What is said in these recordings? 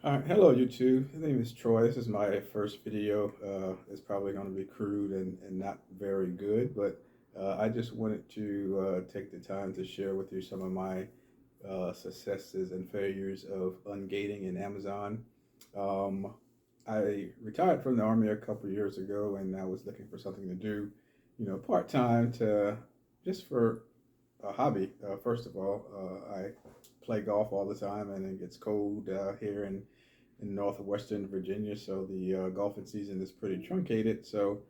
Hello YouTube. My name is Troy. This is my first video. It's probably going to be crude and not very good, but I just wanted to take the time to share with you some of my successes and failures of ungating in Amazon. Um, I retired from the Army a couple years ago, and I was looking for something to do, part time to just for a hobby. First of all, I play golf all the time, and it gets cold here in northwestern Virginia, so the golfing season is pretty truncated. So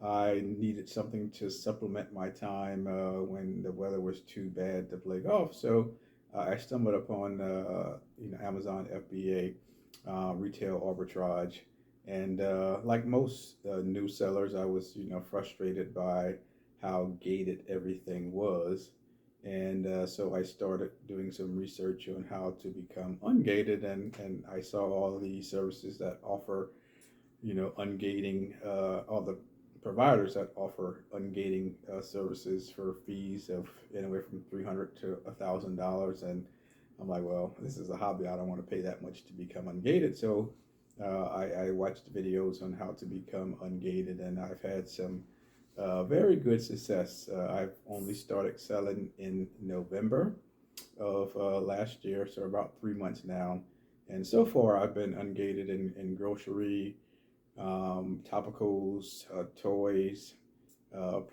I needed something to supplement my time when the weather was too bad to play golf. So I stumbled upon Amazon FBA retail arbitrage, and like most new sellers, I was frustrated by how gated everything was. And so I started doing some research on how to become ungated, and I saw all the services that offer, ungating, all the providers that offer ungating services for fees of anywhere from $300 to $1,000. And I'm like, well, this is a hobby. I don't want to pay that much to become ungated. So I watched videos on how to become ungated, and I've had some very good success. I've only started selling in November of last year, so about 3 months now. And so far, I've been ungated in grocery, topicals, toys,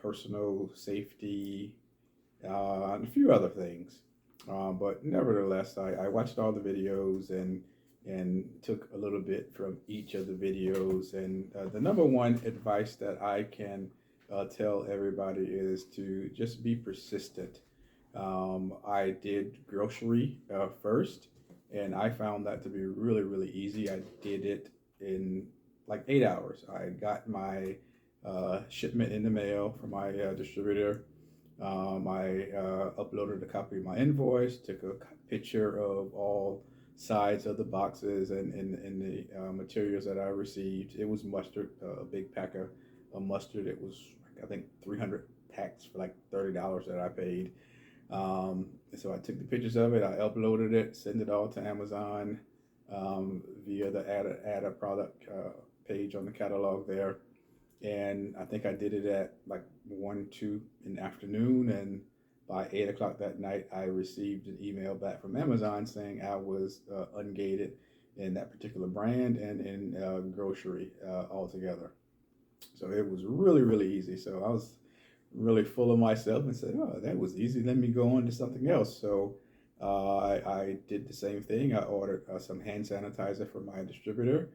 personal safety, and a few other things. But nevertheless, I watched all the videos and took a little bit from each of the videos. And the number one advice that I can tell everybody is to just be persistent. I did grocery first, and I found that to be really, really easy. I did it in like 8 hours. I got my shipment in the mail from my distributor. I uploaded a copy of my invoice, took a picture of all sides of the boxes and the materials that I received. It was mustard, a big pack of mustard. It was, I think, 300 packs for like $30 that I paid. And so I took the pictures of it, I uploaded it, sent it all to Amazon via the add a product page on the catalog there. And I think I did it at like 1, 2 in the afternoon, and by 8 o'clock that night, I received an email back from Amazon saying I was ungated in that particular brand and in grocery altogether. So it was really, really easy. So I was really full of myself and said, "Oh, that was easy. Let me go on to something else." So I did the same thing. I ordered some hand sanitizer from my distributor.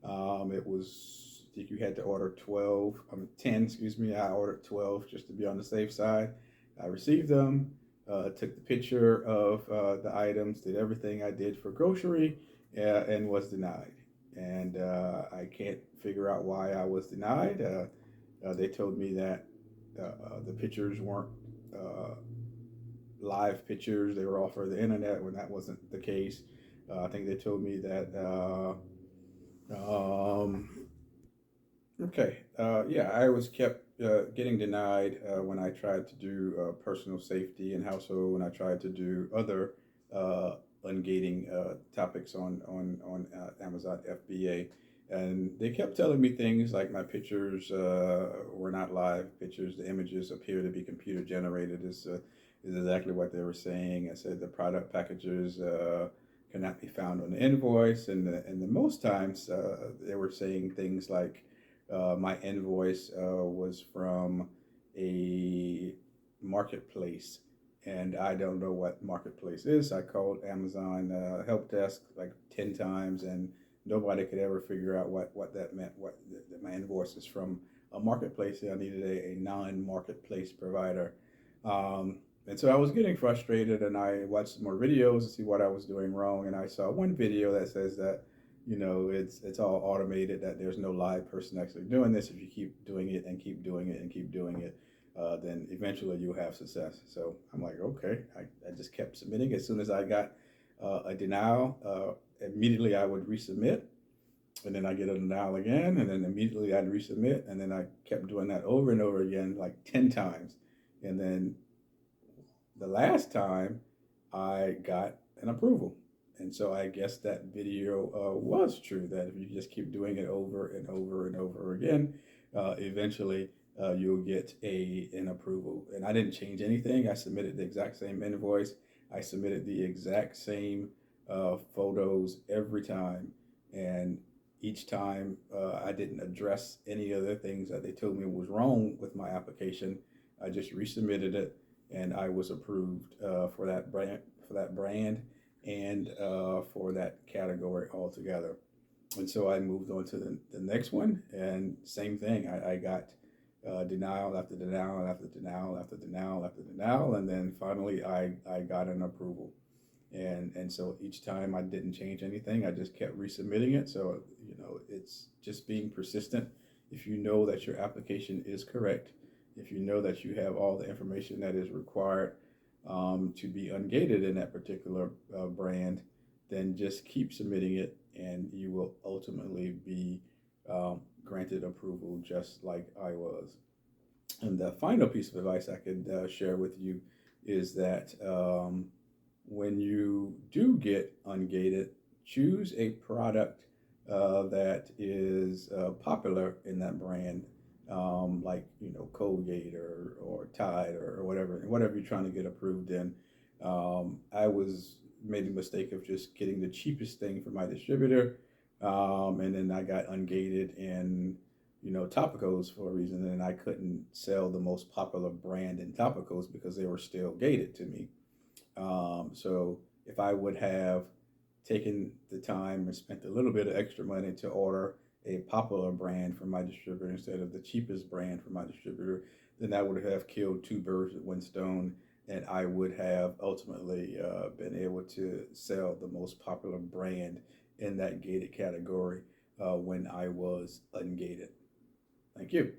It was, I think you had to order 12, 10, excuse me. I ordered 12 just to be on the safe side. I received them, took the picture of the items, did everything I did for grocery, and was denied. And I can't figure out why I was denied. They told me that the pictures weren't uh, live pictures, they were off of the internet when that wasn't the case. I think they told me that um, okay. Yeah, I was kept getting denied when I tried to do personal safety and household, when I tried to do other ungating topics on Amazon FBA. And they kept telling me things like my pictures were not live pictures. The images appear to be computer generated. Is exactly what they were saying. I said the product packages cannot be found on the invoice, and the most times they were saying things like my invoice was from a marketplace, and I don't know what marketplace is. I called Amazon help desk like 10 times, and nobody could ever figure out what that meant. That my invoice is from a marketplace. I needed a non-marketplace provider. And so I was getting frustrated, and I watched some more videos to see what I was doing wrong. And I saw one video that says that, it's all automated, that there's no live person actually doing this. If you keep doing it and keep doing it and keep doing it, then eventually you'll have success. So I'm like, okay. I just kept submitting. As soon as I got a denial, immediately I would resubmit, and then I get a denial again, and then immediately I'd resubmit, and then I kept doing that over and over again, like 10 times. And then the last time I got an approval. And so I guess that video was true, that if you just keep doing it over and over and over again, eventually you'll get an approval. And I didn't change anything. I submitted the exact same invoice. I submitted the exact same photos every time. And each time I didn't address any of the things that they told me was wrong with my application. I just resubmitted it, and I was approved for that brand, and for that category altogether. And so I moved on to the next one, and same thing. I got denial after denial after denial after denial after denial, and then finally I got an approval. And so each time I didn't change anything, I just kept resubmitting it. So, it's just being persistent. If you know that your application is correct, if you know that you have all the information that is required to be ungated in that particular brand, then just keep submitting it, and you will ultimately be granted approval, just like I was. And the final piece of advice I could share with you is that when you do get ungated, choose a product that is popular in that brand, like Colgate or Tide or whatever you're trying to get approved in. I made the mistake of just getting the cheapest thing from my distributor, and then I got ungated in Topicals for a reason, and I couldn't sell the most popular brand in Topicals because they were still gated to me. So if I would have taken the time and spent a little bit of extra money to order a popular brand from my distributor instead of the cheapest brand from my distributor, then that would have killed two birds with one stone, and I would have ultimately been able to sell the most popular brand in that gated category when I was ungated. Thank you.